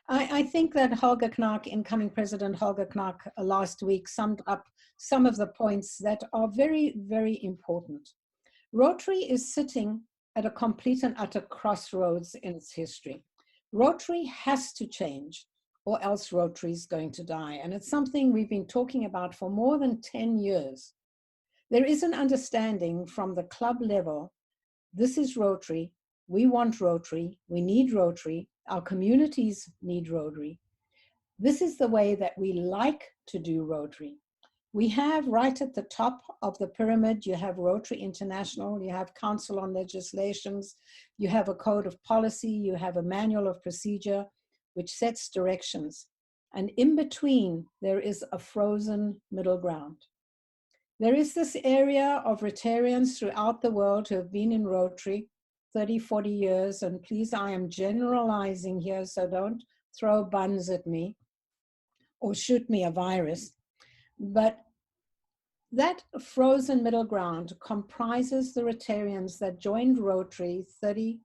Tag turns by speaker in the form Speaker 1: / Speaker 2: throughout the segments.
Speaker 1: I think that Holger Knark, incoming President Holger Knark, last week summed up some of the points that are very, very important. Rotary is sitting at a complete and utter crossroads in its history. Rotary has to change, or else Rotary is going to die. And it's something we've been talking about for more than 10 years. There is an understanding from the club level. This is Rotary. We want Rotary. We need Rotary. Our communities need Rotary. This is the way that we like to do Rotary. We have right at the top of the pyramid, you have Rotary International, you have Council on Legislations, you have a code of policy, you have a manual of procedure, which sets directions. And in between, there is a frozen middle ground. There is this area of Rotarians throughout the world who have been in Rotary 30, 40 years, and please, I am generalizing here, so don't throw buns at me or shoot me a virus. But that frozen middle ground comprises the Rotarians that joined Rotary 30,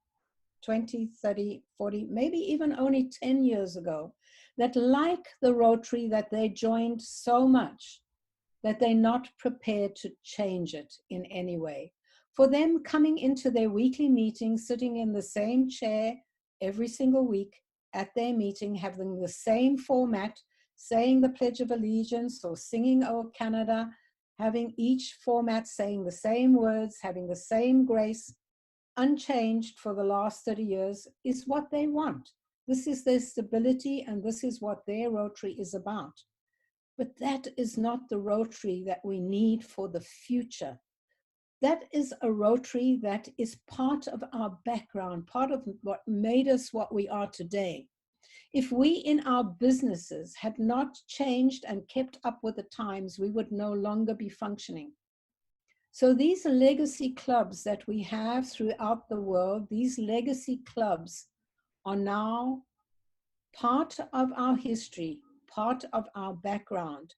Speaker 1: 20, 30, 40, maybe even only 10 years ago, that like the Rotary that they joined so much that they're not prepared to change it in any way. For them, coming into their weekly meeting, sitting in the same chair every single week at their meeting, having the same format, saying the Pledge of Allegiance or singing O Canada, having each format saying the same words, having the same grace, unchanged for the last 30 years, is what they want. This is their stability, and this is what their Rotary is about. But that is not the Rotary that we need for the future. That is a Rotary that is part of our background, part of what made us what we are today. If we in our businesses had not changed and kept up with the times, we would no longer be functioning. So these legacy clubs that we have throughout the world, these legacy clubs are now part of our history, part of our background,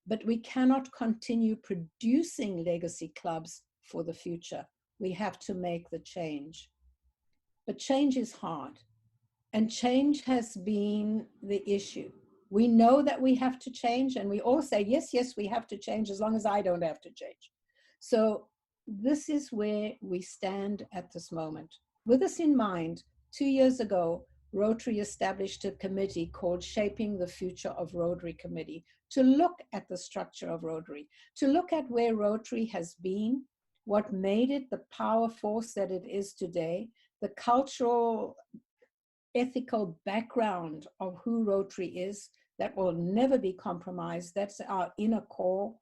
Speaker 1: but we cannot continue producing legacy clubs for the future. We have to make the change. But change is hard. And change has been the issue. We know that we have to change, and we all say, yes, yes, we have to change as long as I don't have to change. So this is where we stand at this moment. With this in mind, 2 years ago, Rotary established a committee called Shaping the Future of Rotary Committee to look at the structure of Rotary, to look at where Rotary has been, what made it the power force that it is today, the cultural ethical background of who Rotary is that will never be compromised. That's our inner core.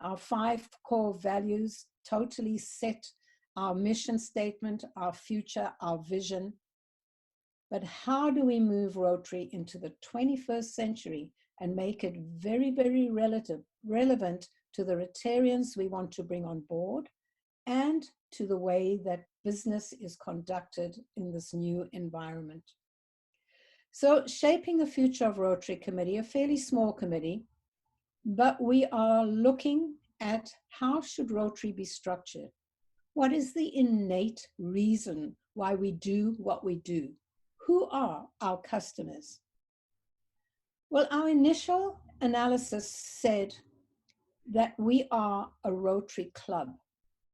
Speaker 1: Our 5 core values totally set our mission statement, our future, our vision. But how do we move Rotary into the 21st century and make it very, very relevant to the Rotarians we want to bring on board and to the way that business is conducted in this new environment? So Shaping the Future of Rotary Committee, a fairly small committee, but we are looking at how should Rotary be structured? What is the innate reason why we do what we do? Who are our customers? Well, our initial analysis said that we are a Rotary club.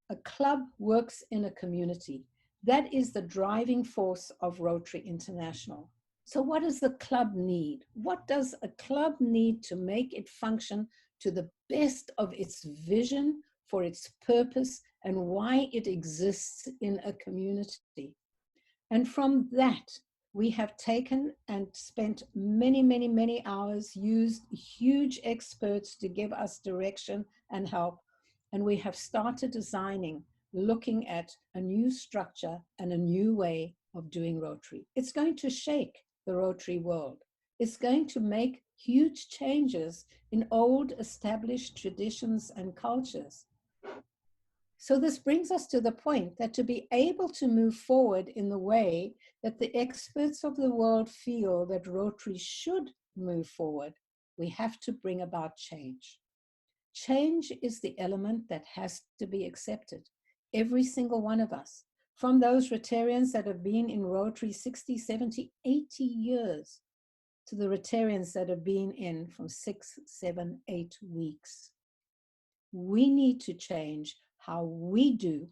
Speaker 1: A club works in a community. That is the driving force of Rotary International. So what does the club need? What does a club need to make it function to the best of its vision, for its purpose, and why it exists in a community? And from that, we have taken and spent many, many, many hours, used huge experts to give us direction and help. And we have started designing, looking at a new structure and a new way of doing Rotary. It's going to shake the Rotary world. It's going to make huge changes in old established traditions and cultures. So this brings us to the point that to be able to move forward in the way that the experts of the world feel that Rotary should move forward, we have to bring about change. Change is the element that has to be accepted. Every single one of us, from those Rotarians that have been in Rotary 60, 70, 80 years, to the Rotarians that have been in from 6, 7, 8 weeks. We need to change how we do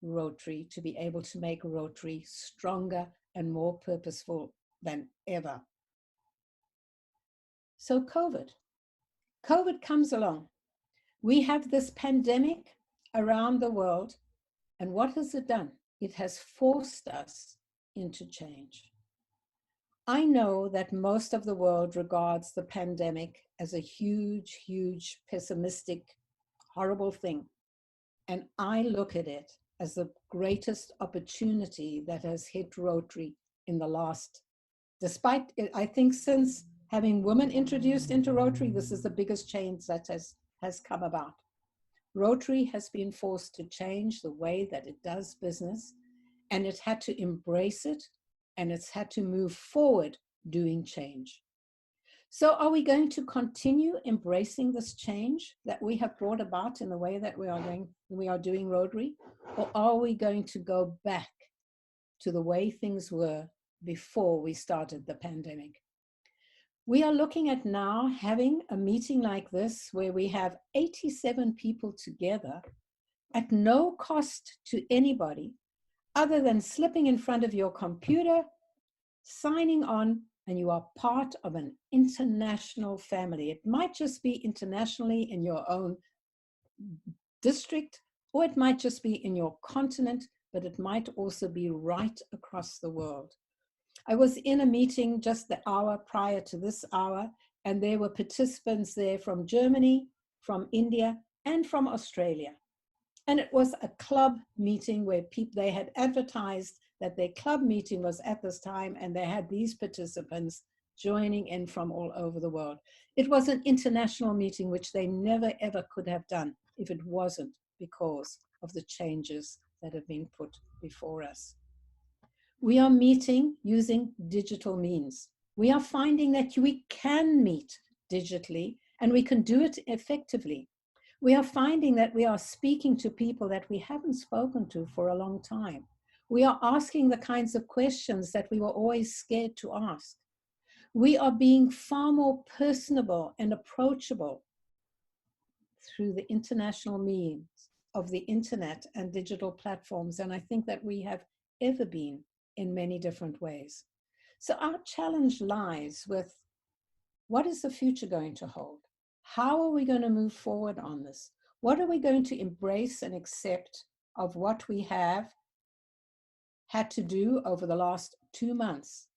Speaker 1: Rotary to be able to make Rotary stronger and more purposeful than ever. So COVID comes along. We have this pandemic around the world, and what has it done? It has forced us into change. I know that most of the world regards the pandemic as a huge, huge, pessimistic, horrible thing. And I look at it as the greatest opportunity that has hit Rotary in the last, despite, I think since having women introduced into Rotary, this is the biggest change that has come about. Rotary has been forced to change the way that it does business, and it had to embrace it, and it's had to move forward doing change. So are we going to continue embracing this change that we have brought about in the way that we are doing Rotary, or are we going to go back to the way things were before we started the pandemic? We are looking at now having a meeting like this where we have 87 people together at no cost to anybody other than slipping in front of your computer, signing on, and you are part of an international family. It might just be internationally in your own district, or it might just be in your continent, but it might also be right across the world. I was in a meeting just the hour prior to this hour, and there were participants there from Germany, from India, and from Australia. And it was a club meeting where they had advertised that their club meeting was at this time, and they had these participants joining in from all over the world. It was an international meeting, which they never ever could have done if it wasn't because of the changes that have been put before us. We are meeting using digital means. We are finding that we can meet digitally, and we can do it effectively. We are finding that we are speaking to people that we haven't spoken to for a long time. We are asking the kinds of questions that we were always scared to ask. We are being far more personable and approachable through the international means of the internet and digital platforms, than I think that we have ever been in many different ways. So our challenge lies with, what is the future going to hold? How are we going to move forward on this? What are we going to embrace and accept of what we have had to do over the last 2 months?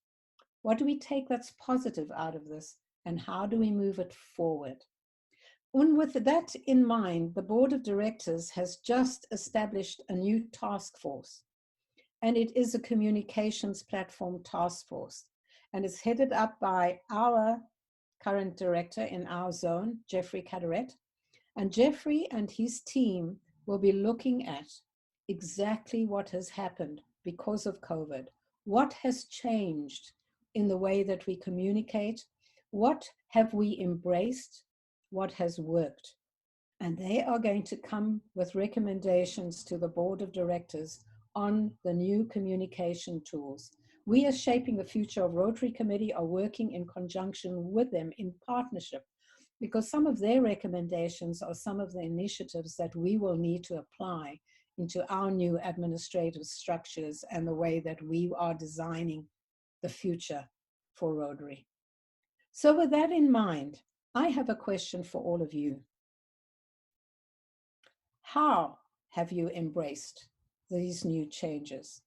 Speaker 1: What do we take that's positive out of this, and how do we move it forward? And with that in mind, the board of directors has just established a new task force, and it is a communications platform task force, and it's headed up by our current director in our zone, Jeffrey Caderet. And Jeffrey and his team will be looking at exactly what has happened because of COVID. What has changed in the way that we communicate? What have we embraced? What has worked? And they are going to come with recommendations to the board of directors on the new communication tools. We, as Shaping the Future of Rotary Committee, are working in conjunction with them in partnership, because some of their recommendations are some of the initiatives that we will need to apply into our new administrative structures and the way that we are designing the future for Rotary. So with that in mind, I have a question for all of you. How have you embraced these new changes?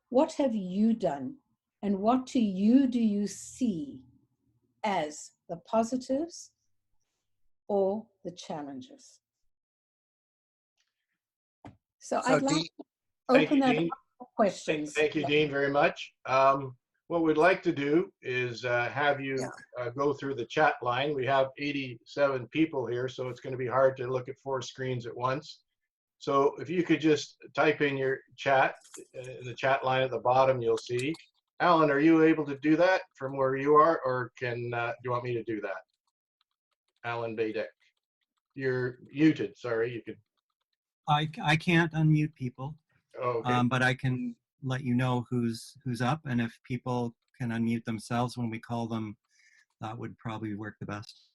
Speaker 1: What have you done? And what do you see as the positives or the challenges? So I'd like to open that up for questions.
Speaker 2: Thank you, Dean, very much. What we'd like to do is have you go through the chat line. We have 87 people here, so it's going to be hard to look at 4 screens at once. So if you could just type in your chat, in the chat line at the bottom, you'll see. Alan, are you able to do that from where you are, or do you want me to do that? Alan Badek, you're muted. Sorry, you could.
Speaker 3: I can't unmute people,
Speaker 2: okay.
Speaker 3: But I can let you know who's up, and if people can unmute themselves when we call them that would probably work the best.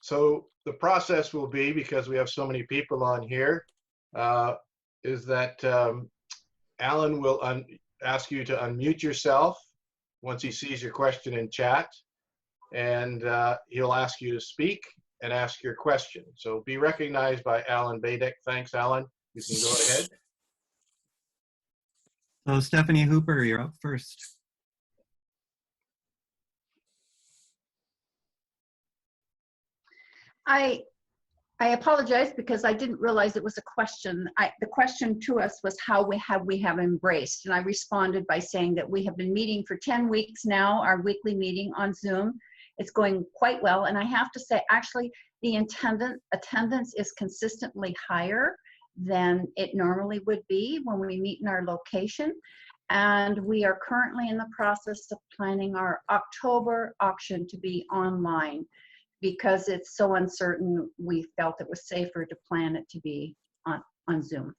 Speaker 2: So the process will be, because we have so many people on here, is that Alan will ask you to unmute yourself once he sees your question in chat, and he'll ask you to speak and ask your question. So be recognized by Alan Badek. Thanks, Alan. You can go ahead.
Speaker 3: So Stephanie Hooper, you're up first.
Speaker 4: I apologize because I didn't realize it was a question. The question to us was how we have embraced, and I responded by saying that we have been meeting for 10 weeks now, our weekly meeting on Zoom. It's going quite well, and I have to say, actually, the attendance is consistently higher than it normally would be when we meet in our location. And we are currently in the process of planning our October auction to be online. Because it's so uncertain, we felt it was safer to plan it to be on Zoom.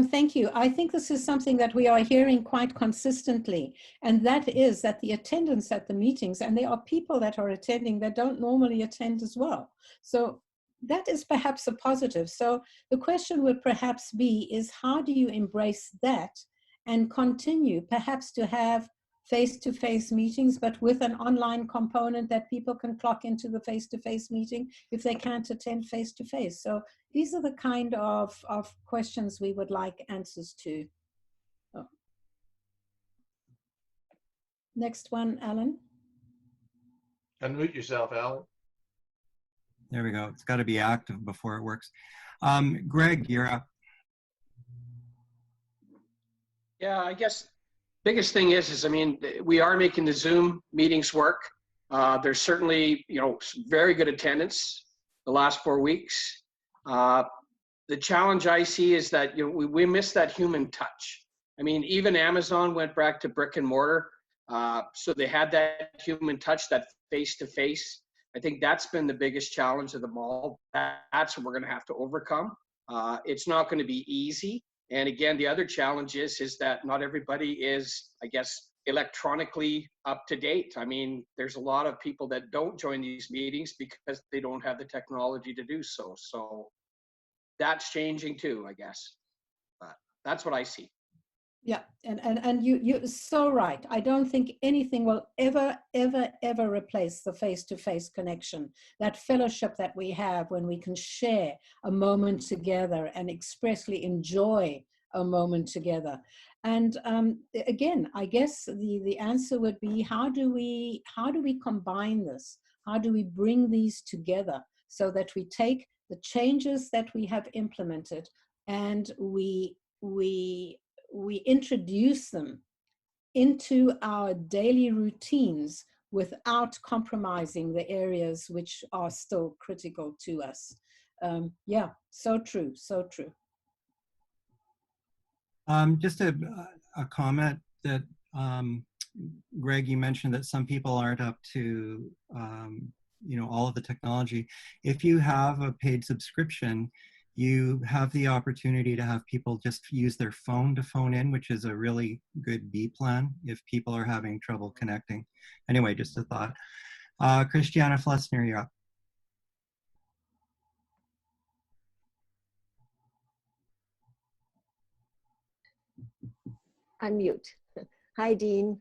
Speaker 1: Thank you. I think this is something that we are hearing quite consistently, and that is that the attendance at the meetings, and there are people that are attending that don't normally attend as well. So that is perhaps a positive. So the question would perhaps be is how do you embrace that and continue perhaps to have face-to-face meetings, but with an online component that people can clock into the face-to-face meeting if they can't attend face-to-face. So these are the kind of questions we would like answers to. Oh. Next one, Alan.
Speaker 2: Unmute yourself, Alan.
Speaker 3: There we go. It's got to be active before it works. Greg, you're up.
Speaker 5: Yeah, I guess biggest thing is I mean, we are making the Zoom meetings work. There's certainly, very good attendance the last 4 weeks. The challenge I see is that, we miss that human touch. I mean, even Amazon went back to brick and mortar. So they had that human touch, that face-to-face. I think that's been the biggest challenge of them all. That's what we're going to have to overcome. It's not going to be easy. And again, the other challenge is that not everybody is, I guess, electronically up to date. I mean, there's a lot of people that don't join these meetings because they don't have the technology to do so. So that's changing too, I guess. But that's what I see.
Speaker 1: Yeah, and you're so right. I don't think anything will ever replace the face-to-face connection, that fellowship that we have when we can share a moment together and expressly enjoy a moment together. And again, I guess the answer would be how do we combine this? How do we bring these together so that we take the changes that we have implemented and we introduce them into our daily routines without compromising the areas which are still critical to us. Yeah, so true, so true.
Speaker 3: Just a comment that, Greg, you mentioned that some people aren't up to, all of the technology. If you have a paid subscription, you have the opportunity to have people just use their phone to phone in, which is a really good B plan if people are having trouble connecting. Anyway, just a thought. Christiana Flessner, you're up.
Speaker 6: Unmute. Hi, Dean.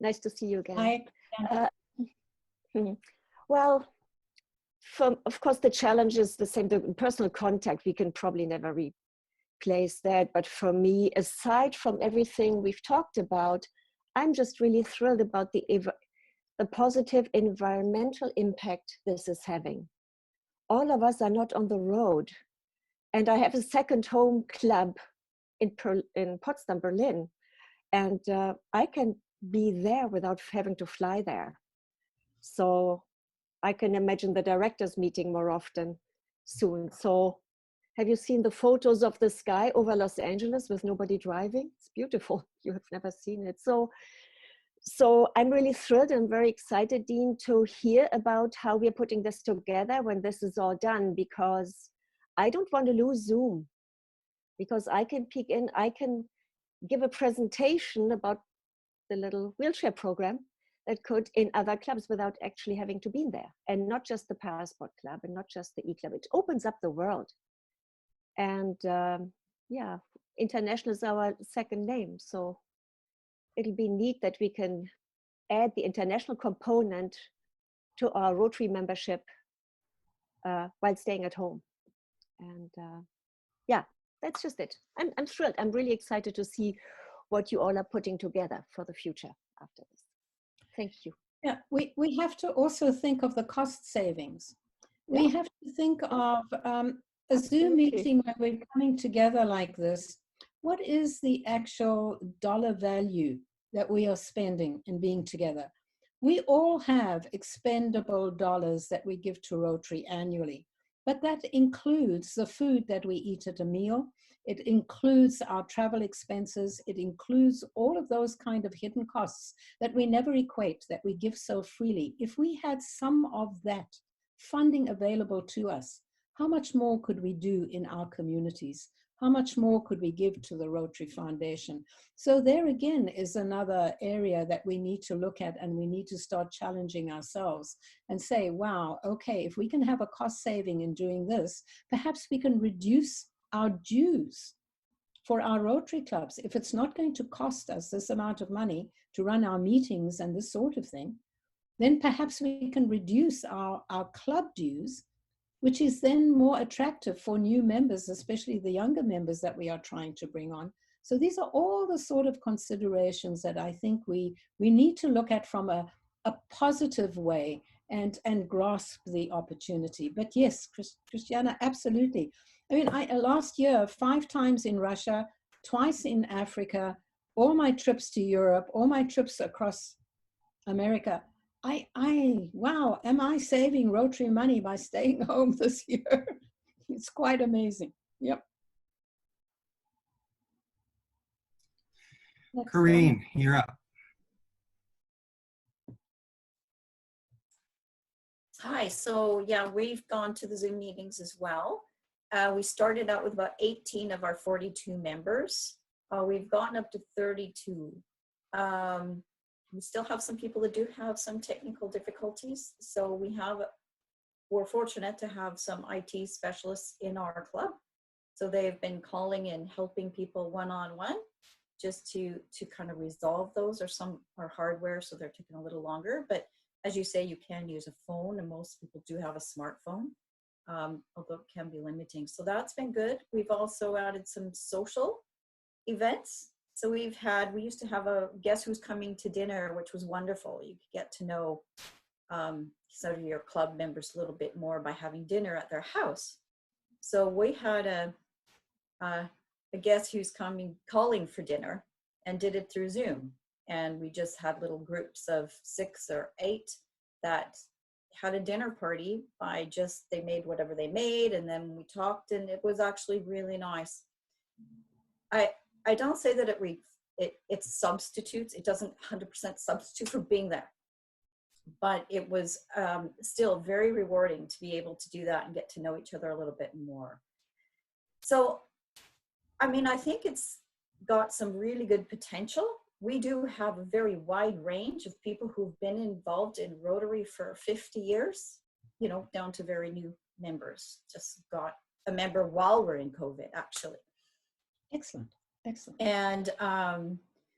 Speaker 6: Nice to see you again.
Speaker 1: Hi.
Speaker 6: Well, of course, the challenge is the same. The personal contact, we can probably never replace that. But for me, aside from everything we've talked about, I'm just really thrilled about the positive environmental impact this is having. All of us are not on the road. And I have a second home club in Potsdam, Berlin. And I can be there without having to fly there. So I can imagine the directors meeting more often soon. So have you seen the photos of the sky over Los Angeles with nobody driving? It's beautiful. You have never seen it. So I'm really thrilled and very excited, Dean, to hear about how we're putting this together when this is all done, because I don't want to lose Zoom, because I can peek in, I can give a presentation about the little wheelchair program that could in other clubs without actually having to be there, and not just the Passport Club and not just the E-Club. It opens up the world. And yeah, international is our second name. So it'll be neat that we can add the international component to our Rotary membership while staying at home. And yeah, that's just it. I'm thrilled. I'm really excited to see what you all are putting together for the future after this. Thank you.
Speaker 1: Yeah, we have to also think of the cost savings. We have to think of a Zoom meeting where we're coming together like this. What is the actual dollar value that we are spending in being together? We all have expendable dollars that we give to Rotary annually, but that includes the food that we eat at a meal. It includes our travel expenses. It includes all of those kind of hidden costs that we never equate, that we give so freely. If we had some of that funding available to us, how much more could we do in our communities? How much more could we give to the Rotary Foundation? So there again is another area that we need to look at, and we need to start challenging ourselves and say, wow, okay, if we can have a cost saving in doing this, perhaps we can reduce our dues for our Rotary clubs. If it's not going to cost us this amount of money to run our meetings and this sort of thing, then perhaps we can reduce our club dues, which is then more attractive for new members, especially the younger members that we are trying to bring on. So these are all the sort of considerations that I think we need to look at from a positive way and grasp the opportunity. But yes, Christiana, absolutely. I mean, last year, 5 times in Russia, twice in Africa, all my trips to Europe, all my trips across America, wow, am I saving Rotary money by staying home this year? It's quite amazing. Yep.
Speaker 3: Corrine, you're up.
Speaker 7: Hi, so yeah, we've gone to the Zoom meetings as well. We started out with about 18 of our 42 members. We've gotten up to 32. We still have some people that do have some technical difficulties. So we're fortunate to have some IT specialists in our club. So they've been calling and helping people one-on-one just to kind of resolve those, or some are hardware, so they're taking a little longer. But as you say, you can use a phone, and most people do have a smartphone, although it can be limiting. So that's been good. We've also added some social events. So we used to have a Guess Who's Coming to Dinner, which was wonderful. You could get to know some of your club members a little bit more by having dinner at their house. So we had a Guess Who's calling for dinner, and did it through Zoom. And we just had little groups of 6 or 8 that had a dinner party they made whatever they made, and then we talked, and it was actually really nice. I don't say that it substitutes, it doesn't 100% substitute for being there, but it was still very rewarding to be able to do that and get to know each other a little bit more. So, I mean, I think it's got some really good potential. We do have a very wide range of people who've been involved in Rotary for 50 years, down to very new members. Just got a member while we're in COVID, actually.
Speaker 1: Excellent. Excellent.
Speaker 7: And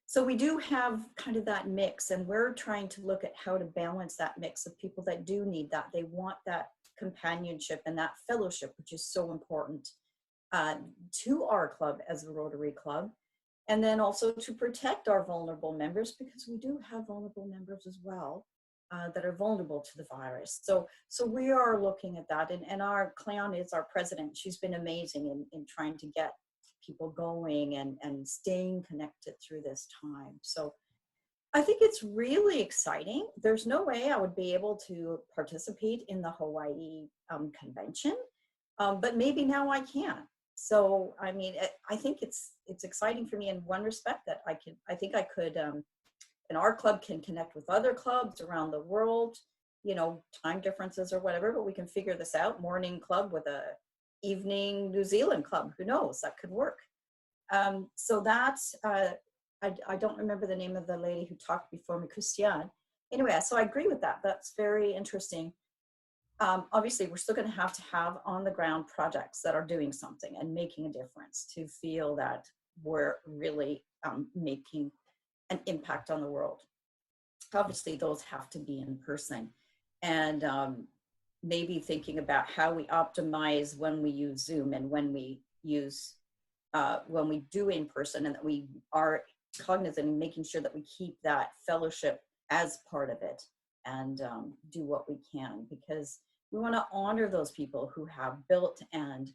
Speaker 7: so we do have kind of that mix, and we're trying to look at how to balance that mix of people that do need that. They want that companionship and that fellowship, which is so important to our club as a Rotary club. And then also to protect our vulnerable members, because we do have vulnerable members as well that are vulnerable to the virus. So we are looking at that. And our Cleon is our president. She's been amazing in trying to get people going and staying connected through this time. So I think it's really exciting. There's no way I would be able to participate in the Hawaii convention, but maybe now I can. So, I mean, I think it's exciting for me in one respect that I think I could, and our club can connect with other clubs around the world, time differences or whatever, but we can figure this out. Morning club with a evening New Zealand club, who knows, that could work. So that's I don't remember the name of the lady who talked before me, Christiane. Anyway, so I agree with that. That's very interesting. Obviously, we're still going to have on the ground projects that are doing something and making a difference to feel that we're really making an impact on the world. Obviously, those have to be in person. And maybe thinking about how we optimize when we use Zoom and when we use, when we do in person, and that we are cognizant and making sure that we keep that fellowship as part of it, and do what we can, because we want to honor those people who have built and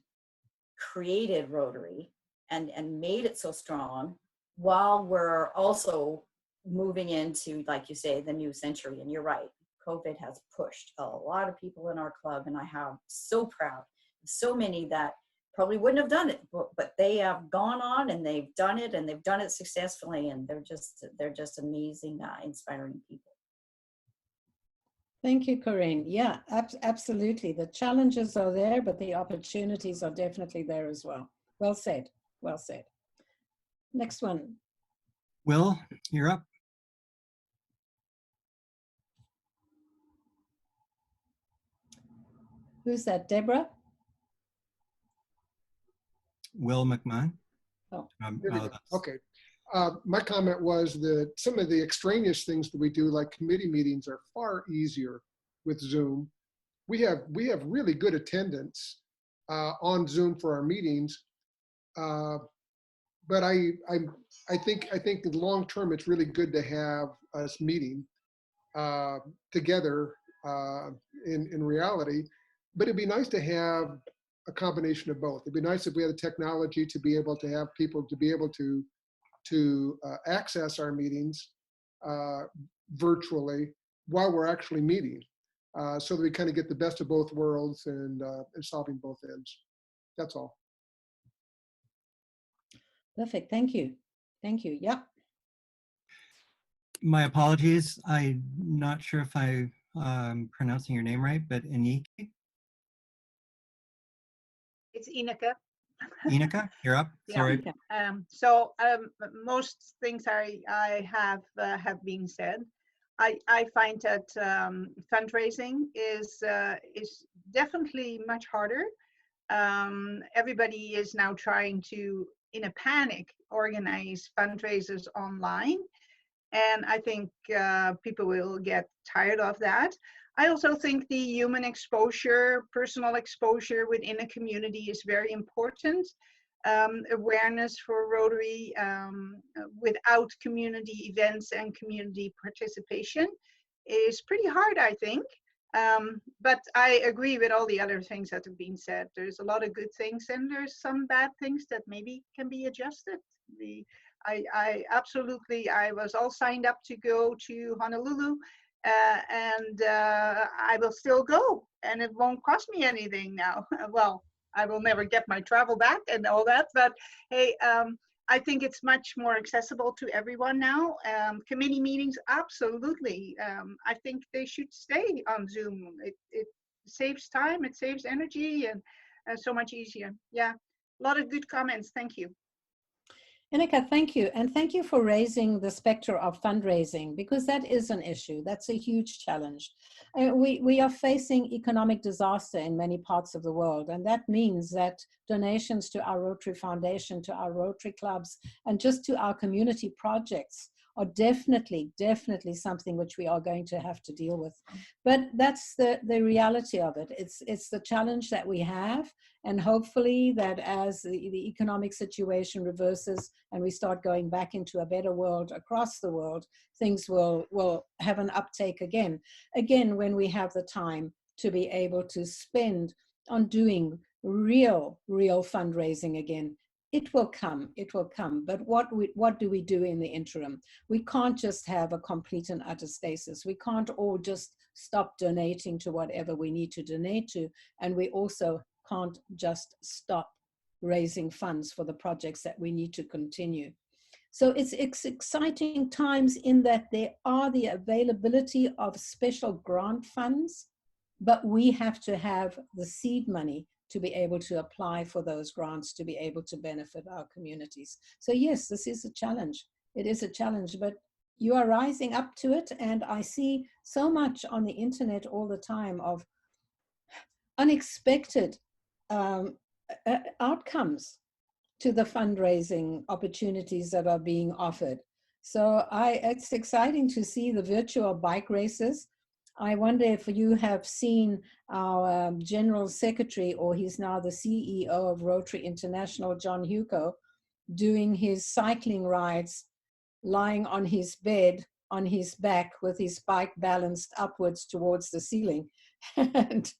Speaker 7: created Rotary and made it so strong, while we're also moving into, like you say, the new century. And you're right, COVID has pushed a lot of people in our club, and I have so proud of so many that probably wouldn't have done it, but they have gone on and they've done it, and they've done it successfully, and they're just amazing, inspiring people.
Speaker 1: Thank you, Corinne. Yeah, absolutely. The challenges are there, but the opportunities are definitely there as well. Well said. Well said. Next one.
Speaker 3: Will, you're up.
Speaker 1: Who's that? Deborah?
Speaker 3: Will McMahon.
Speaker 1: Oh.
Speaker 8: Okay. My comment was that some of the extraneous things that we do, like committee meetings, are far easier with Zoom. We have really good attendance on Zoom for our meetings, but I think in the long term it's really good to have us meeting together in reality. But it'd be nice to have a combination of both. It'd be nice if we had the technology to be able to have people to be able to access our meetings virtually while we're actually meeting, so that we kind of get the best of both worlds and solving both ends. That's all.
Speaker 1: Perfect. Thank you. Thank you. Yeah.
Speaker 3: My apologies. I'm not sure if I'm pronouncing your name right, but Iniki?
Speaker 9: It's Ineke.
Speaker 3: Ineke, you're up. Sorry.
Speaker 9: Yeah. Most things I have been said. I find that fundraising is definitely much harder. Everybody is now trying to, in a panic, organize fundraisers online, and I think people will get tired of that. I also think the human exposure, personal exposure within a community is very important. Awareness for Rotary without community events and community participation is pretty hard, I think. But I agree with all the other things that have been said. There's a lot of good things, and there's some bad things that maybe can be adjusted. I absolutely, I was all signed up to go to Honolulu, and I will still go, and it won't cost me anything now. Well, I will never get my travel back and all that, but hey, I think it's much more accessible to everyone now. Committee meetings, absolutely. I think they should stay on Zoom. It saves time, it saves energy, and so much easier. Yeah, a lot of good comments. Thank you.
Speaker 1: Ineke, thank you. And thank you for raising the specter of fundraising, because that is an issue. That's a huge challenge. We are facing economic disaster in many parts of the world. And that means that donations to our Rotary Foundation, to our Rotary clubs, and just to our community projects are definitely something which we are going to have to deal with. But that's the reality of it. It's the challenge that we have. And hopefully that as the economic situation reverses and we start going back into a better world across the world, things will have an uptake again. Again, when we have the time to be able to spend on doing real fundraising again. It will come, but what do we do in the interim? We can't just have a complete and utter stasis. We can't all just stop donating to whatever we need to donate to, and we also can't just stop raising funds for the projects that we need to continue. So it's exciting times in that there are the availability of special grant funds, but we have to have the seed money to be able to apply for those grants, to be able to benefit our communities. So yes, this is a challenge. It is a challenge, but you are rising up to it. And I see so much on the internet all the time of unexpected outcomes to the fundraising opportunities that are being offered. So it's exciting to see the virtual bike races. I wonder if you have seen our General Secretary, or he's now the CEO of Rotary International, John Hugo, doing his cycling rides, lying on his bed, on his back with his bike balanced upwards towards the ceiling and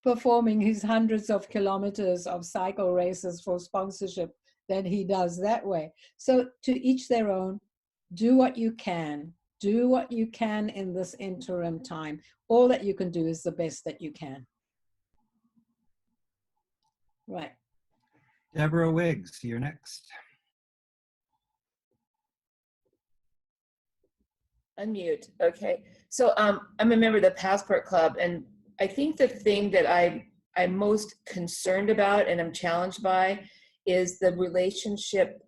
Speaker 1: performing his hundreds of kilometers of cycle races for sponsorship that he does that way. So to each their own, do what you can. Do what you can in this interim time. All that you can do is the best that you can. Right.
Speaker 3: Deborah Wiggs, you're next.
Speaker 10: Unmute. Okay. So I'm a member of the Passport Club, and I think the thing that I'm most concerned about and I'm challenged by is the relationship.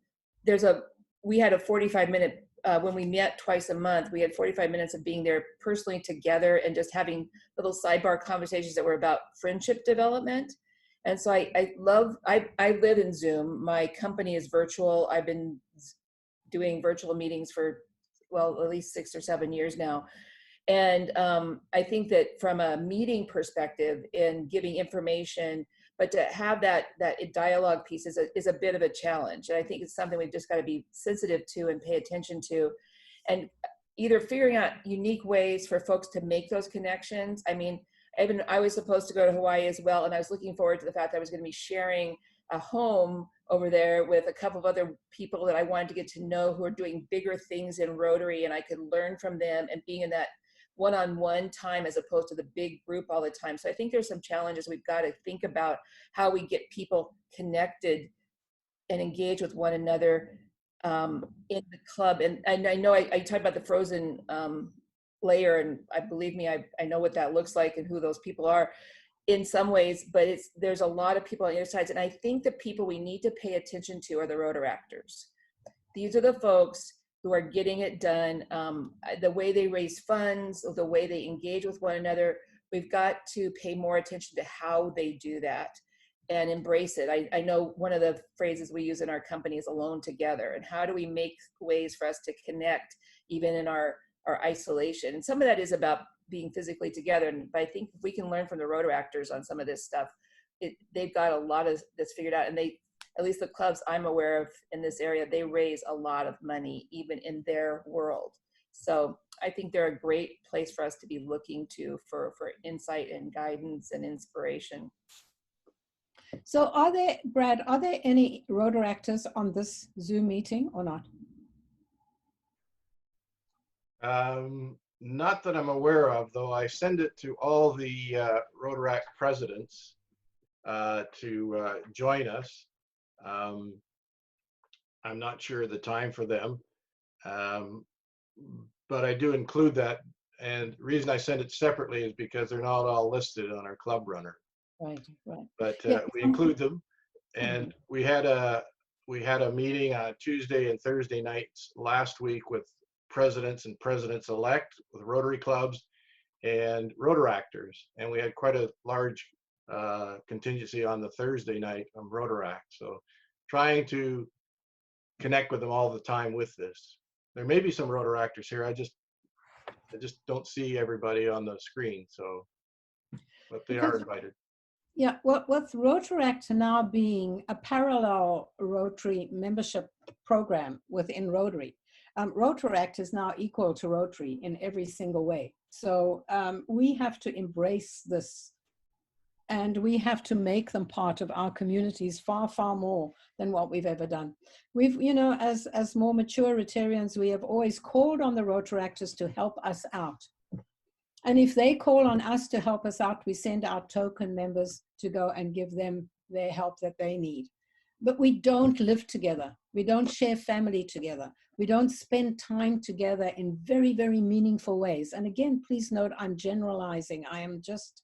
Speaker 10: We had a 45-minute, when we met twice a month, we had 45 minutes of being there personally together and just having little sidebar conversations that were about friendship development. And so I live in Zoom. My company is virtual. I've been doing virtual meetings for, well, at least 6 or 7 years now. And I think that from a meeting perspective in giving information, but to have that dialogue piece is a bit of a challenge. And I think it's something we've just got to be sensitive to and pay attention to, and either figuring out unique ways for folks to make those connections. I mean, I was supposed to go to Hawaii as well, and I was looking forward to the fact that I was going to be sharing a home over there with a couple of other people that I wanted to get to know who are doing bigger things in Rotary, and I could learn from them and being in that one-on-one time as opposed to the big group all the time. So I think there's some challenges we've got to think about how we get people connected and engage with one another in the club. And I know I talked about the frozen layer, and believe me, I know what that looks like and who those people are in some ways, but there's a lot of people on either sides. And I think the people we need to pay attention to are the Rotaractors. These are the folks who are getting it done, the way they raise funds, the way they engage with one another. We've got to pay more attention to how they do that and embrace it. I know one of the phrases we use in our company is alone together. And how do we make ways for us to connect even in our isolation? And some of that is about being physically together. But I think if we can learn from the Rotaractors on some of this stuff, they've got a lot of this figured out. And at least the clubs I'm aware of in this area, they raise a lot of money even in their world. So I think they're a great place for us to be looking to for insight and guidance and inspiration.
Speaker 1: So Brad, are there any Rotaractors on this Zoom meeting or not?
Speaker 2: Not that I'm aware of, though I send it to all the Rotaract presidents to join us. I'm not sure of the time for them, but I do include that. And the reason I send it separately is because they're not all listed on our club runner.
Speaker 1: Right.
Speaker 2: But
Speaker 1: Yeah.
Speaker 2: we include them, and we had a meeting on Tuesday and Thursday nights last week with presidents and presidents-elect with Rotary clubs and Rotaractors, and we had quite a large contingency on the Thursday night on Rotaract. So trying to connect with them all the time with this. There may be some Rotaractors here. I just don't see everybody on the screen. So, but they are invited.
Speaker 1: Yeah, well, with Rotaract now being a parallel Rotary membership program within Rotary, Rotaract is now equal to Rotary in every single way. So we have to embrace this, and we have to make them part of our communities far, far more than what we've ever done. We've, as more mature Rotarians, we have always called on the Rotaractors to help us out. And if they call on us to help us out, we send our token members to go and give them their help that they need. But we don't live together. We don't share family together. We don't spend time together in very, very meaningful ways. And again, please note, I'm generalizing. I am just,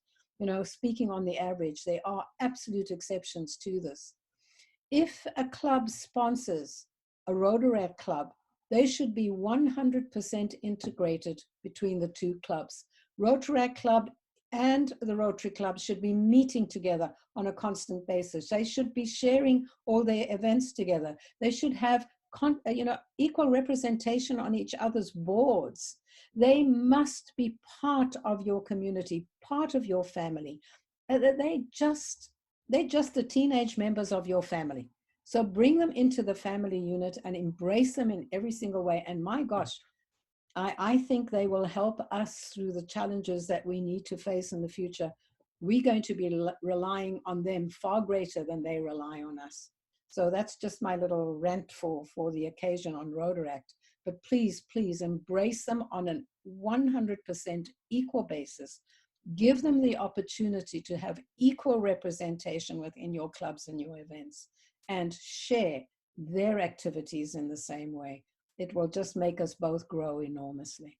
Speaker 1: speaking on the average. There are absolute exceptions to this. If a club sponsors a Rotaract club They should be 100% integrated between the two clubs. Rotaract Club and the Rotary Club should be meeting together on a constant basis. They should be sharing all their events together. They should have equal representation on each other's boards. They must be part of your community, part of your family. They're just the teenage members of your family. So bring them into the family unit and embrace them in every single way. And my gosh, I think they will help us through the challenges that we need to face in the future. We're going to be relying on them far greater than they rely on us. So that's just my little rant for the occasion on Rotaract. But please, please embrace them on a 100% equal basis. Give them the opportunity to have equal representation within your clubs and your events, and share their activities in the same way. It will just make us both grow enormously.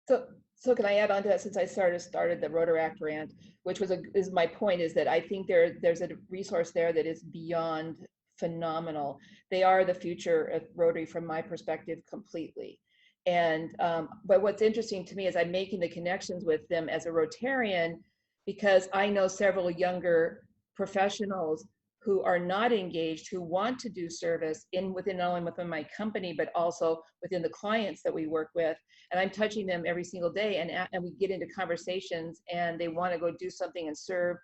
Speaker 10: So can I add on to that, since I started the Rotaract rant, which is my point, is that I think there's a resource there that is beyond phenomenal. They are the future of Rotary from my perspective completely. And but what's interesting to me is I'm making the connections with them as a Rotarian, because I know several younger professionals who are not engaged, who want to do service not only within my company, but also within the clients that we work with. And I'm touching them every single day, and we get into conversations, and they want to go do something and serve.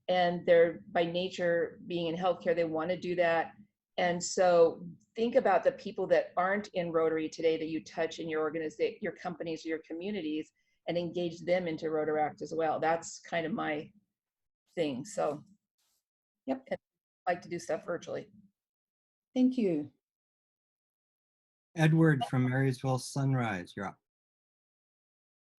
Speaker 10: And they're, by nature, being in healthcare, they want to do that. And so think about the people that aren't in Rotary today that you touch in your organization, your companies, your communities, and engage them into Rotaract as well. That's kind of my thing. So,
Speaker 1: yep.
Speaker 10: Like to do stuff virtually.
Speaker 1: Thank you.
Speaker 3: Edward from Marysville Sunrise, you're up.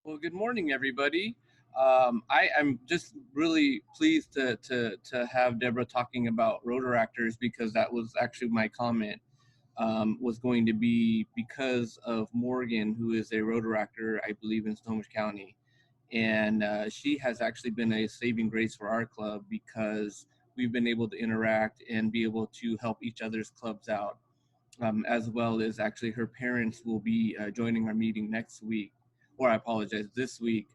Speaker 11: Well, good morning, everybody. I'm just really pleased to have Deborah talking about Rotaractors, because that was actually my comment, was going to be because of Morgan, who is a Rotaractor, I believe, in Snohomish County. And she has actually been a saving grace for our club, because we've been able to interact and be able to help each other's clubs out, as well as actually her parents will be joining our meeting next week, or I apologize, this week,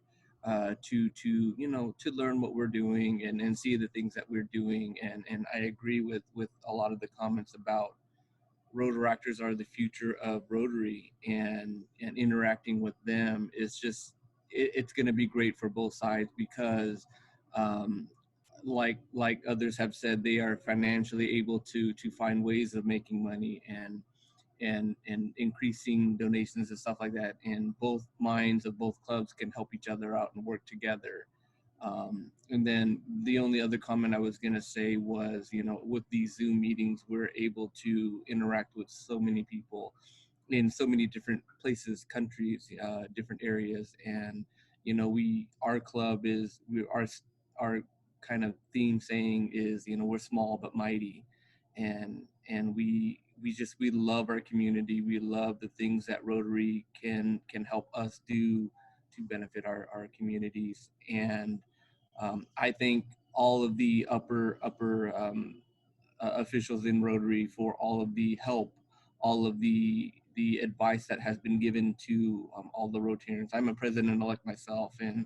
Speaker 11: to learn what we're doing and see the things that we're doing. And I agree with a lot of the comments about Rotaractors are the future of Rotary, and interacting with them is just, it's going to be great for both sides, because like others have said, they are financially able to find ways of making money and increasing donations and stuff like that. And both minds of both clubs can help each other out and work together. And then the only other comment I was going to say was, with these Zoom meetings, we're able to interact with so many people in so many different places, countries, different areas. And, our club is, our kind of theme saying is, we're small but mighty. And we love our community. We love the things that Rotary can help us do to benefit our communities. And I thank all of the upper officials in Rotary for all of the help, all of the advice that has been given to all the Rotarians. I'm a president-elect myself, and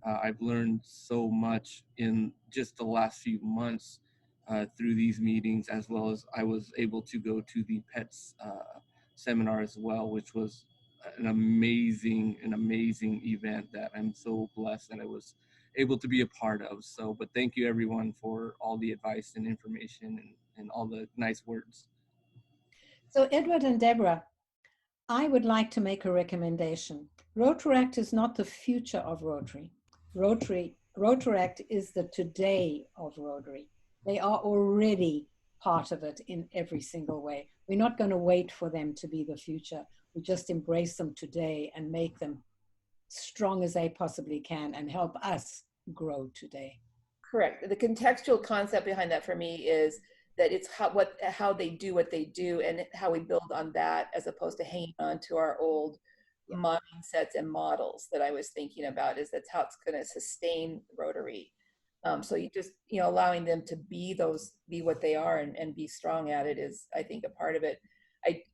Speaker 11: I've learned so much in just the last few months through these meetings, as well as I was able to go to the PETS seminar as well, which was an amazing event that I'm so blessed that I was able to be a part of. So, but thank you everyone for all the advice and information and all the nice words.
Speaker 1: So Edward and Deborah, I would like to make a recommendation. Rotaract is not the future of Rotary. Rotaract is the today of Rotary. They are already part of it in every single way. We're not going to wait for them to be the future. We just embrace them today and make them strong as they possibly can and help us grow today.
Speaker 10: Correct. The contextual concept behind that for me is that it's how they do what they do, and how we build on that, as opposed to hanging on to our old mindsets and models that I was thinking about. Is that's how it's going to sustain Rotary. So you just, allowing them to be what they are and be strong at it is, I think, a part of it.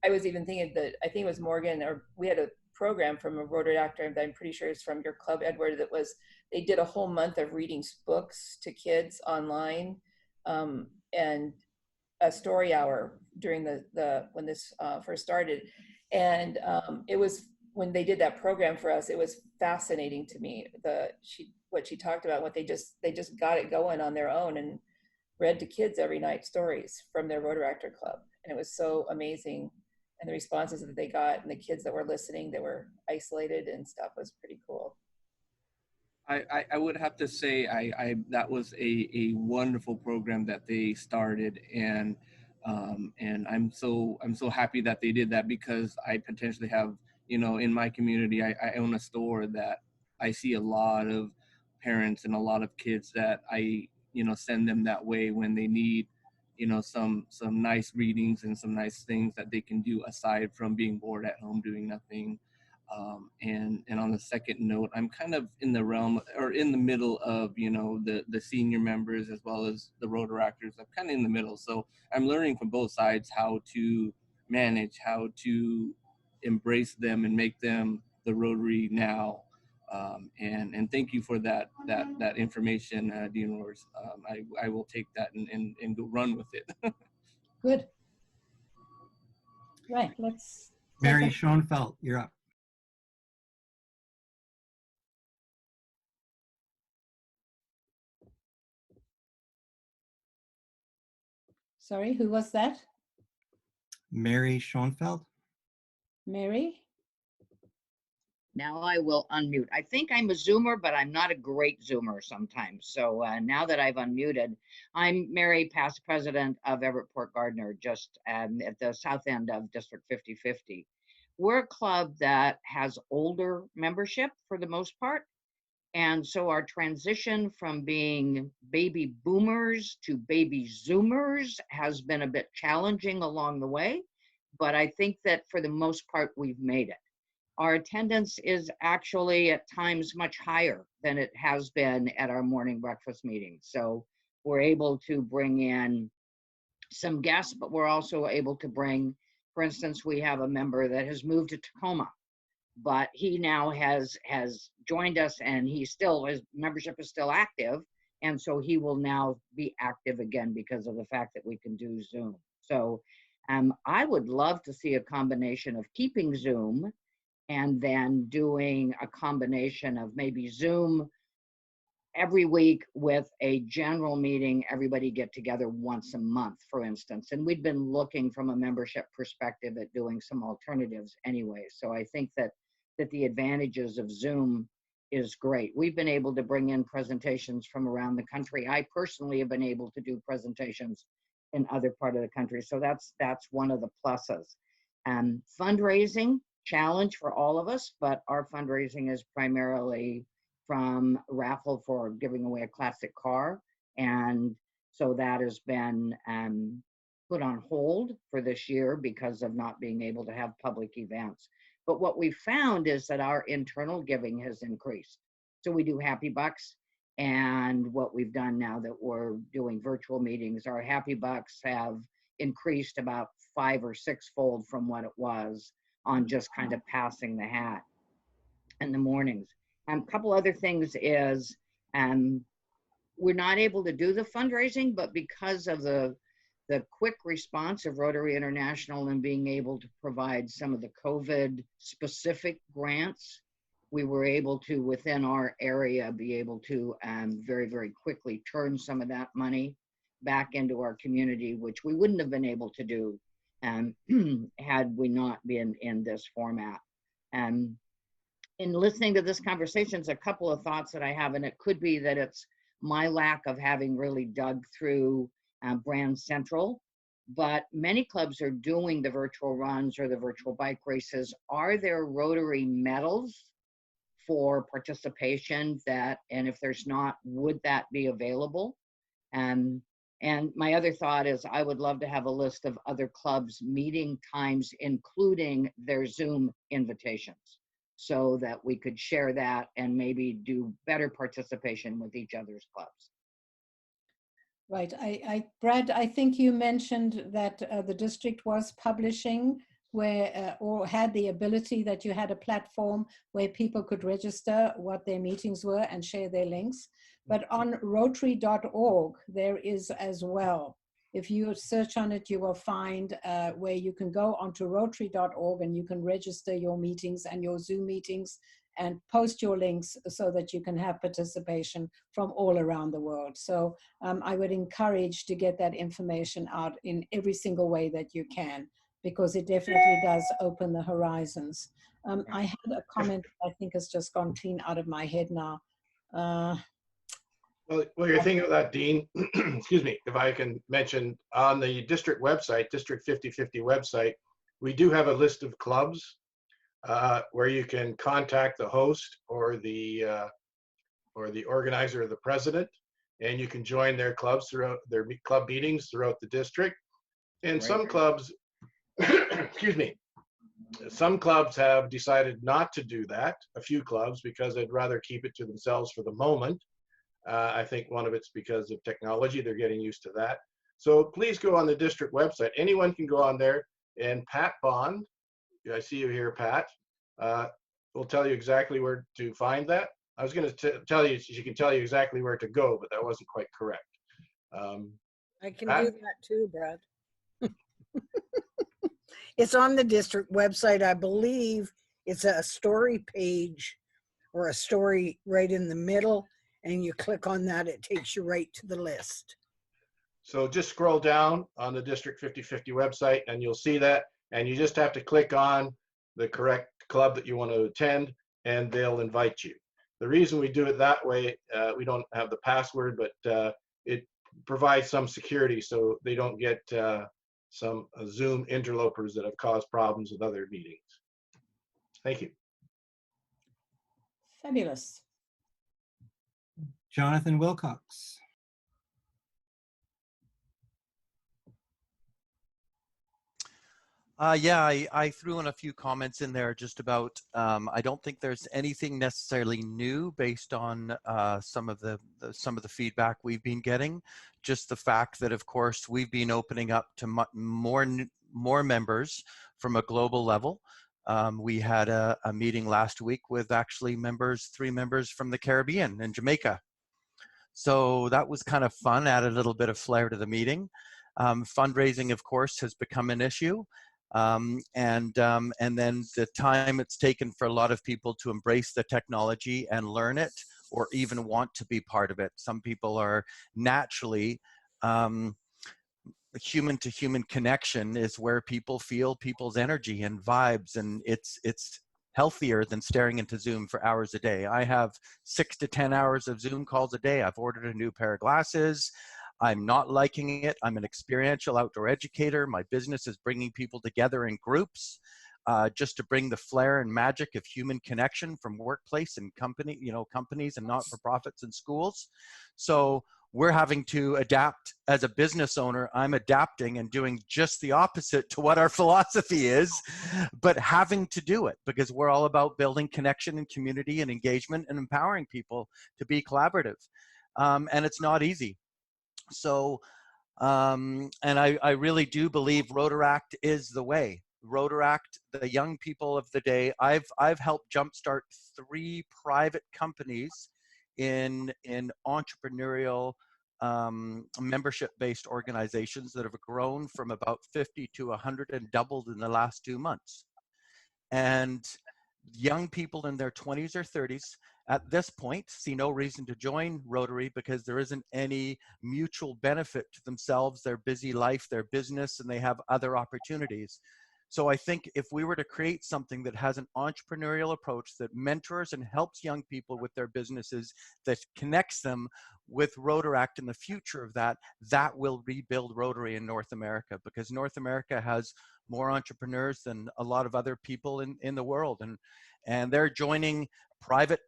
Speaker 10: I was even thinking that, I think it was Morgan, or we had a program from a Rotary actor that I'm pretty sure is from your club, Edward, that was, they did a whole month of reading books to kids online, and a story hour during the when this first started. And it was, when they did that program for us, it was fascinating to me, what she talked about, what they just got it going on their own and read to kids every night stories from their Rotary Actor Club. And it was so amazing. And the responses that they got, and the kids that were listening, that were isolated and stuff, was pretty cool.
Speaker 11: I would have to say that was a wonderful program that they started, and I'm so happy that they did that, because I potentially have, in my community, I own a store that I see a lot of parents and a lot of kids that I send them that way when they need some nice readings and some nice things that they can do aside from being bored at home doing nothing. And on the second note, I'm kind of in the realm, or in the middle of the senior members as well as the Rotaractors. I'm kind of in the middle, so I'm learning from both sides how to manage, how to embrace them and make them the Rotary now. And thank you for that information, Dean Rohrs. I will take that and go run with it.
Speaker 1: Good. Right, let's.
Speaker 3: Mary Schoenfeld, you're up.
Speaker 1: Sorry, who was that?
Speaker 3: Mary Schoenfeld.
Speaker 1: Mary?
Speaker 12: Now I will unmute. I think I'm a Zoomer, but I'm not a great Zoomer sometimes. So now that I've unmuted, I'm Mary, past president of Everett Port Gardner, just at the south end of District 5050. We're a club that has older membership for the most part. And so our transition from being baby boomers to baby Zoomers has been a bit challenging along the way. But I think that for the most part, we've made it. Our attendance is actually at times much higher than it has been at our morning breakfast meetings. So we're able to bring in some guests, but we're also able to bring, for instance, we have a member that has moved to Tacoma, but he now has joined us, and his membership is still active. And so he will now be active again because of the fact that we can do Zoom. So I would love to see a combination of keeping Zoom and then doing a combination of maybe Zoom every week with a general meeting, everybody get together once a month, for instance. And we've been looking from a membership perspective at doing some alternatives anyway. So I think that the advantages of Zoom is great. We've been able to bring in presentations from around the country. I personally have been able to do presentations in other part of the country. So that's one of the pluses. Fundraising, challenge for all of us, but our fundraising is primarily from raffle for giving away a classic car. And so that has been put on hold for this year because of not being able to have public events. But what we found is that our internal giving has increased. So we do Happy Bucks, and what we've done now that we're doing virtual meetings, our Happy Bucks have increased about 5 or 6-fold from what it was on just kind of passing the hat in the mornings. A couple other things is we're not able to do the fundraising, but because of the quick response of Rotary International and being able to provide some of the COVID specific grants, we were able to, within our area, be able to very, very quickly turn some of that money back into our community, which we wouldn't have been able to do had we not been in this format. In listening to this conversation, a couple of thoughts that I have, and it could be that it's my lack of having really dug through Brand Central, but many clubs are doing the virtual runs or the virtual bike races. Are there Rotary medals for participation that, and if there's not, would that be available? And my other thought is I would love to have a list of other clubs' meeting times, including their Zoom invitations, so that we could share that and maybe do better participation with each other's clubs.
Speaker 1: Right. Brad, I think you mentioned that the district was publishing where, or had the ability that you had a platform where people could register what their meetings were and share their links. But on Rotary.org, there is as well. If you search on it, you will find where you can go onto Rotary.org and you can register your meetings and your Zoom meetings and post your links so that you can have participation from all around the world. So I would encourage to get that information out in every single way that you can, because it definitely does open the horizons. I had a comment I think has just gone clean out of my head now.
Speaker 2: Well, you're thinking of that, Dean, excuse me, if I can mention, on the district website, District 5050 website, we do have a list of clubs where you can contact the host or the organizer or the president, and you can join their clubs throughout their club meetings throughout the district. And some clubs, excuse me, some clubs have decided not to do that, a few clubs, because they'd rather keep it to themselves for the moment. I think one of it's because of technology. They're getting used to that. So please go on the district website. Anyone can go on there, and Pat Bond, I see you here, Pat, will tell you exactly where to find that. I was going to tell you, she can tell you exactly where to go, but that wasn't quite correct.
Speaker 13: I can
Speaker 2: Pat?
Speaker 13: do that too, Brad. It's on the district website. I believe it's a story page or a story right in the middle, and you click on that, it takes you right to the list.
Speaker 2: So just scroll down on the District 5050 website and you'll see that, and you just have to click on the correct club that you want to attend and they'll invite you. The reason we do it that way, we don't have the password, but it provides some security so they don't get some Zoom interlopers that have caused problems with other meetings. Thank you.
Speaker 1: Fabulous.
Speaker 3: Jonathan Wilcox.
Speaker 14: Yeah, I threw in a few comments in there just about, I don't think there's anything necessarily new based on some of the feedback we've been getting. Just the fact that, of course, we've been opening up to more members from a global level. We had a meeting last week with actually 3 members from the Caribbean and Jamaica. So that was kind of fun, added a little bit of flair to the meeting. Fundraising, of course, has become an issue. And then the time it's taken for a lot of people to embrace the technology and learn it, or even want to be part of it. Some people are naturally, human to human connection is where people feel people's energy and vibes, and it's healthier than staring into Zoom for hours a day. I have 6 to 10 hours of Zoom calls a day. I've ordered a new pair of glasses. I'm not liking it. I'm an experiential outdoor educator. My business is bringing people together in groups just to bring the flair and magic of human connection from workplace and companies and not-for-profits and schools. So we're having to adapt. As a business owner, I'm adapting and doing just the opposite to what our philosophy is, but having to do it because we're all about building connection and community and engagement and empowering people to be collaborative. And it's not easy. So, and I really do believe Rotaract is the way. Rotaract, the young people of the day. I've helped jumpstart 3 private companies in entrepreneurial membership-based organizations that have grown from about 50 to 100 and doubled in the last 2 months. And young people in their 20s or 30s at this point see no reason to join Rotary because there isn't any mutual benefit to themselves, their busy life, their business, and they have other opportunities. So I think if we were to create something that has an entrepreneurial approach that mentors and helps young people with their businesses, that connects them with Rotaract in the future of that, that will rebuild Rotary in North America, because North America has more entrepreneurs than a lot of other people in the world. And they're joining private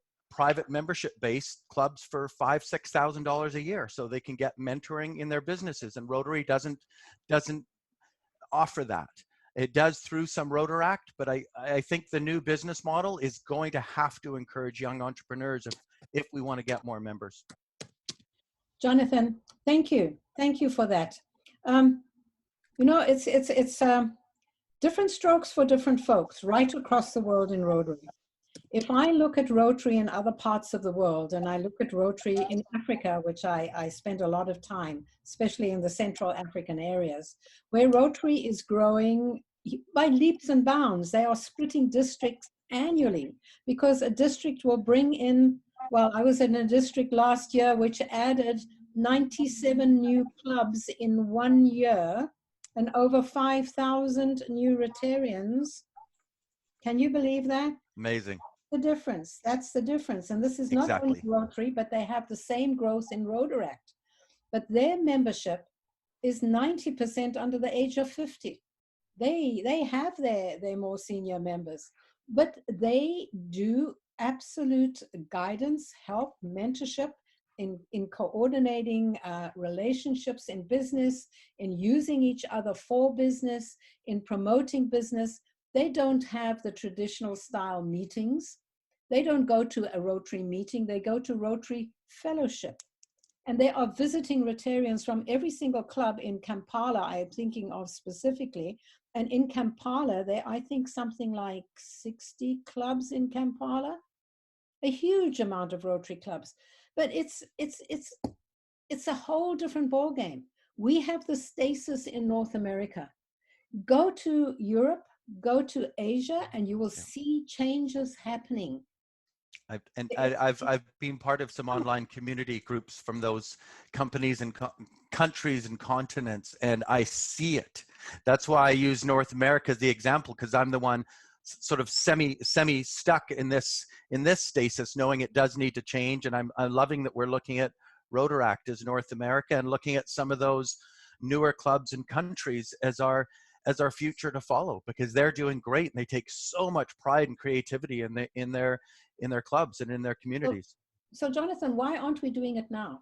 Speaker 14: membership-based clubs for $5,000 to $6,000 a year so they can get mentoring in their businesses. And Rotary doesn't offer that. It does through some Rotaract, but I think the new business model is going to have to encourage young entrepreneurs if we want to get more members.
Speaker 1: Jonathan, thank you. Thank you for that. You know, Different strokes for different folks right across the world in Rotary. If I look at Rotary in other parts of the world, and I look at Rotary in Africa, which I spend a lot of time, especially in the Central African areas, where Rotary is growing by leaps and bounds. They are splitting districts annually because a district will bring in, well, I was in a district last year which added 97 new clubs in 1 year and over 5,000 new Rotarians. Can you believe that?
Speaker 14: Amazing.
Speaker 1: The difference. That's the difference. And this is not
Speaker 14: Exactly.
Speaker 1: only Rotary, but they have the same growth in Rotaract. But their membership is 90% under the age of 50. They have their more senior members, but they do absolute guidance, help, mentorship in coordinating relationships in business, in using each other for business, in promoting business. They don't have the traditional style meetings. They don't go to a Rotary meeting. They go to Rotary Fellowship. And they are visiting Rotarians from every single club in Kampala, I'm thinking of specifically. And in Kampala, there I think something like 60 clubs in Kampala, a huge amount of Rotary clubs. But it's a whole different ballgame. We have the stasis in North America. Go to Europe, go to Asia, and you will see changes happening.
Speaker 14: I've been part of some online community groups from those companies and countries and continents, and I see it. That's why I use North America as the example, because I'm the one sort of semi stuck in this stasis, knowing it does need to change. And I'm loving that we're looking at Rotaract as North America and looking at some of those newer clubs and countries as our future to follow, because they're doing great and they take so much pride and creativity in their clubs and in their communities.
Speaker 1: So Jonathan, why aren't we doing it now?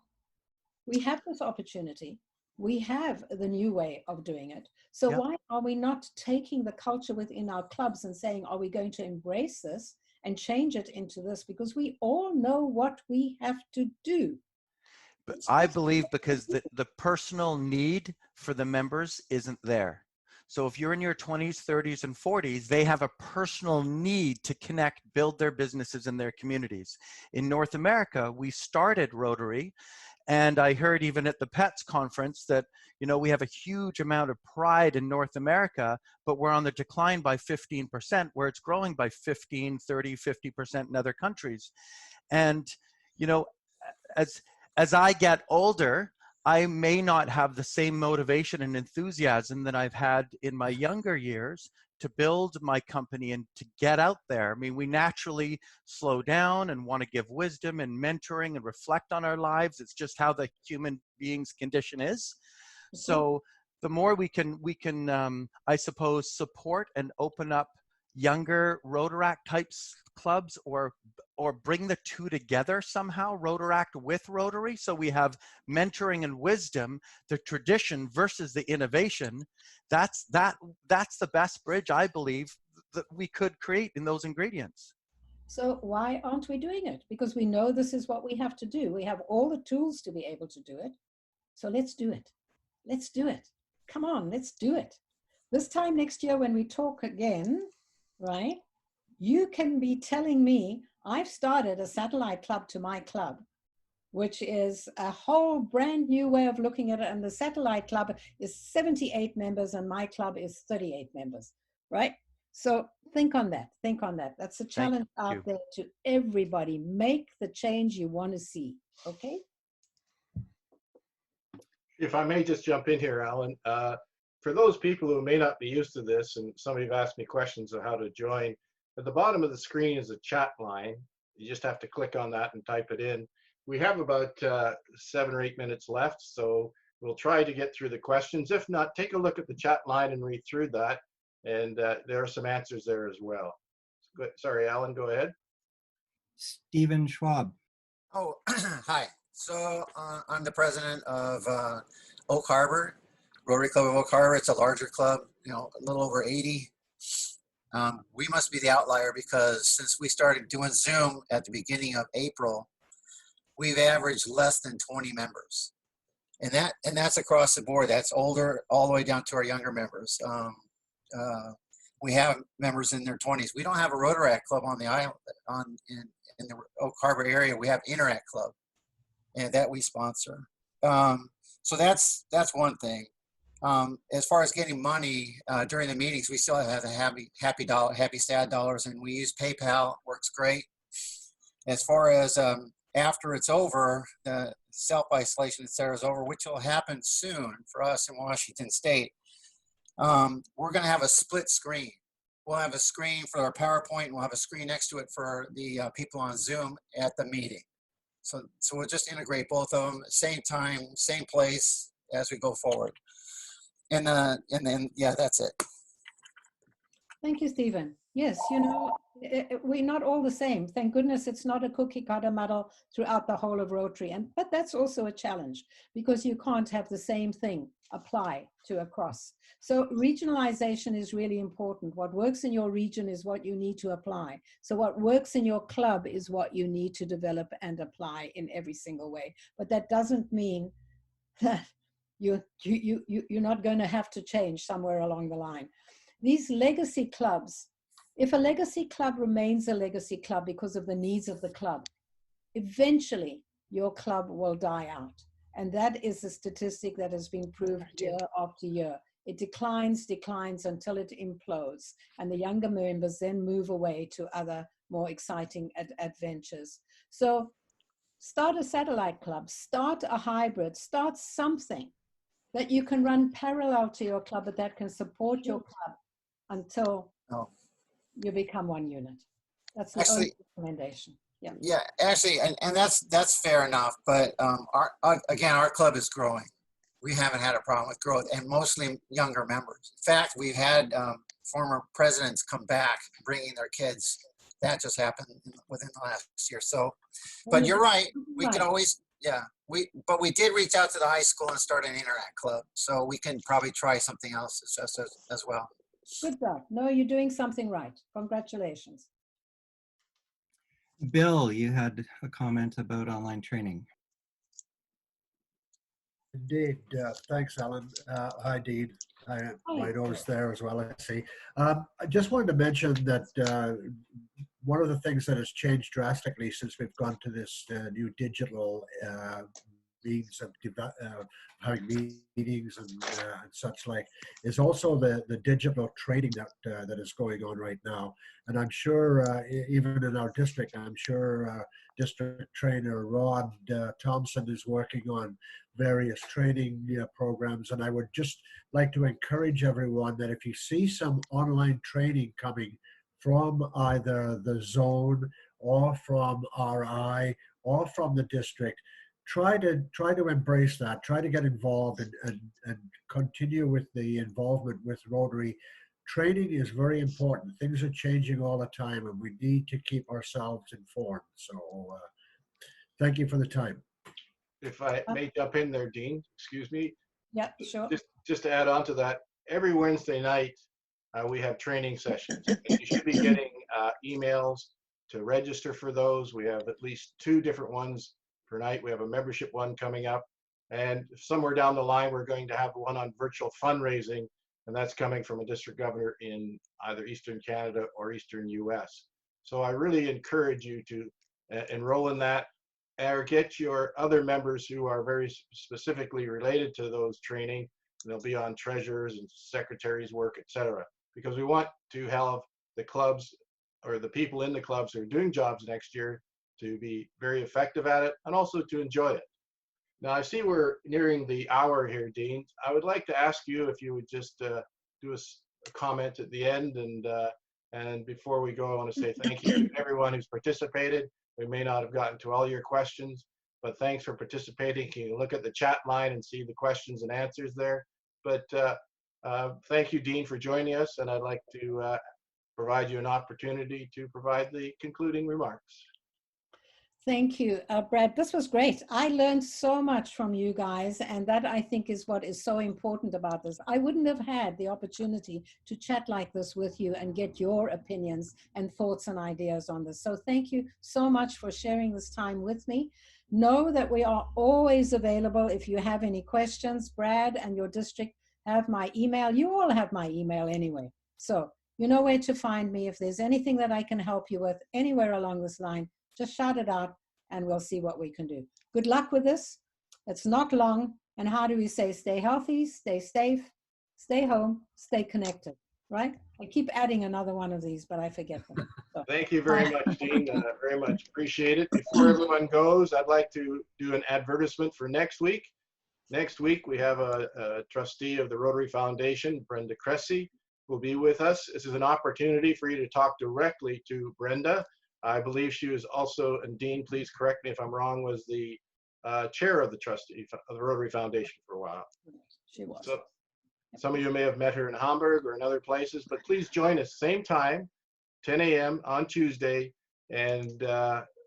Speaker 1: We have this opportunity. We have the new way of doing it. So why are we not taking the culture within our clubs and saying, are we going to embrace this and change it into this? Because we all know what we have to do.
Speaker 14: But I believe because the personal need for the members isn't there. So if you're in your 20s, 30s, and 40s, they have a personal need to connect, build their businesses in their communities. In North America, we started Rotary, and I heard even at the PETS conference that, you know, we have a huge amount of pride in North America, but we're on the decline by 15%, where it's growing by 15, 30, 50% in other countries. And, you know, as I get older, I may not have the same motivation and enthusiasm that I've had in my younger years to build my company and to get out there. I mean, we naturally slow down and want to give wisdom and mentoring and reflect on our lives. It's just how the human being's condition is. So the more we can, I suppose, support and open up younger Rotaract types clubs, or bring the two together somehow, Rotaract with Rotary, so we have mentoring and wisdom, the tradition versus the innovation. That's the best bridge, I believe, that we could create in those ingredients.
Speaker 1: So why aren't we doing it? Because we know this is what we have to do. We have all the tools to be able to do it. So let's do it. Let's do it. Come on, let's do it. This time next year when we talk again, right? You can be telling me, I've started a satellite club to my club, which is a whole brand new way of looking at it. And the satellite club is 78 members and my club is 38 members, right? So think on that. Think on that. That's a challenge out there to everybody. Make the change you want to see, okay?
Speaker 2: If I may just jump in here, Alan, for those people who may not be used to this, and somebody have asked me questions of how to join, at the bottom of the screen is a chat line. You just have to click on that and type it in. We have about 7 or 8 minutes left, so we'll try to get through the questions. If not, take a look at the chat line and read through that, and there are some answers there as well. Sorry, Alan, go ahead.
Speaker 3: Stephen Schwab.
Speaker 15: Oh, hi. So I'm the president of Oak Harbor, Rotary Club of Oak Harbor. It's a larger club, you know, a little over 80. We must be the outlier because since we started doing Zoom at the beginning of April, we've averaged less than 20 members. And that's across the board. That's older all the way down to our younger members. we have members in their 20s. We don't have a Rotaract club on the island, in the Oak Harbor area. We have Interact Club, and that we sponsor. So that's one thing. As far as getting money during the meetings, we still have the happy sad dollars, and we use PayPal. Works great. As far as after it's over, the self-isolation, et cetera, is over, which will happen soon for us in Washington State. We're going to have a split screen. We'll have a screen for our PowerPoint, and we'll have a screen next to it for the people on Zoom at the meeting. So we'll just integrate both of them, same time, same place as we go forward. And then, yeah, that's it.
Speaker 1: Thank you, Stephen. Yes, you know, we're not all the same. Thank goodness it's not a cookie cutter model throughout the whole of Rotary. But that's also a challenge because you can't have the same thing apply to across. So regionalization is really important. What works in your region is what you need to apply. So what works in your club is what you need to develop and apply in every single way. But that doesn't mean that you're not going to have to change somewhere along the line. These legacy clubs, if a legacy club remains a legacy club because of the needs of the club, eventually your club will die out. And that is a statistic that has been proved year after year. It declines until it implodes. And the younger members then move away to other more exciting adventures. So start a satellite club, start a hybrid, start something that you can run parallel to your club, but that can support your club until you become one unit. That's the only recommendation. Yeah.
Speaker 15: Yeah, actually, and that's fair enough. But our club is growing. We haven't had a problem with growth, and mostly younger members. In fact, we've had former presidents come back bringing their kids. That just happened within the last year. So, but you're right. We can always, but we did reach out to the high school and start an Interact Club. So we can probably try something else as well.
Speaker 1: Good job. No, you're doing something right. Congratulations.
Speaker 3: Bill, you had a comment about online training.
Speaker 16: Indeed. Thanks, Ellen. Hi, Dean. My nose there as well, I see. I just wanted to mention that one of the things that has changed drastically since we've gone to this new digital means of having meetings and such like is also the digital training that is going on right now. And I'm sure even in our district, I'm sure District Trainer Rod Thompson is working on various training programs. And I would just like to encourage everyone that if you see some online training coming from either the zone or from RI or from the district, try to embrace that, try to get involved and continue with the involvement with Rotary. Training is very important. Things are changing all the time and we need to keep ourselves informed. So thank you for the time.
Speaker 2: If I may jump in there, Dean, excuse me.
Speaker 1: Yeah, sure.
Speaker 2: Just to add on to that, every Wednesday night we have training sessions. You should be getting emails to register for those. We have at least 2 different ones per night. We have a membership one coming up, and somewhere down the line we're going to have one on virtual fundraising, and that's coming from a district governor in either Eastern Canada or Eastern US. So I really encourage you to enroll in that, or get your other members who are very specifically related to those training. They'll be on treasurers and secretaries work, etc. Because we want to have the clubs or the people in the clubs who are doing jobs next year to be very effective at it and also to enjoy it. Now I see we're nearing the hour here, Dean. I would like to ask you if you would just do a comment at the end, and before we go, I want to say thank you to everyone who's participated. We may not have gotten to all your questions, but thanks for participating. You can look at the chat line and see the questions and answers there. But thank you, Dean, for joining us, and I'd like to provide you an opportunity to provide the concluding remarks.
Speaker 1: Thank you, Brad. This was great. I learned so much from you guys, and that I think is what is so important about this. I wouldn't have had the opportunity to chat like this with you and get your opinions and thoughts and ideas on this. So thank you so much for sharing this time with me. Know that we are always available if you have any questions. Brad and your district have my email. You all have my email anyway. So You know where to find me. If there's anything that I can help you with anywhere along this line, just shout it out and we'll see what we can do. Good luck with this. It's not long. And how do we say stay healthy, stay safe, stay home, stay connected, right? I keep adding another one of these, but I forget them. So.
Speaker 2: Thank you very much, Dean. Very much appreciate it. Before everyone goes, I'd like to do an advertisement for next week. Next week, we have a trustee of the Rotary Foundation, Brenda Cressy, will be with us. This is an opportunity for you to talk directly to Brenda. I believe she was also, and Dean, please correct me if I'm wrong, was the chair of the trustee of the Rotary Foundation for a while.
Speaker 1: She was.
Speaker 2: So some of you may have met her in Hamburg or in other places, but please join us same time, 10 a.m. on Tuesday, and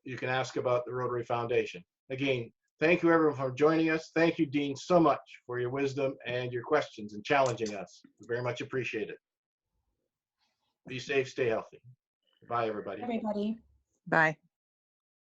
Speaker 2: you can ask about the Rotary Foundation. Again, thank you everyone for joining us. Thank you, Dean, so much for your wisdom and your questions and challenging us. We very much appreciate it. Be safe, stay healthy. Bye, everybody.
Speaker 1: Everybody.
Speaker 17: Bye.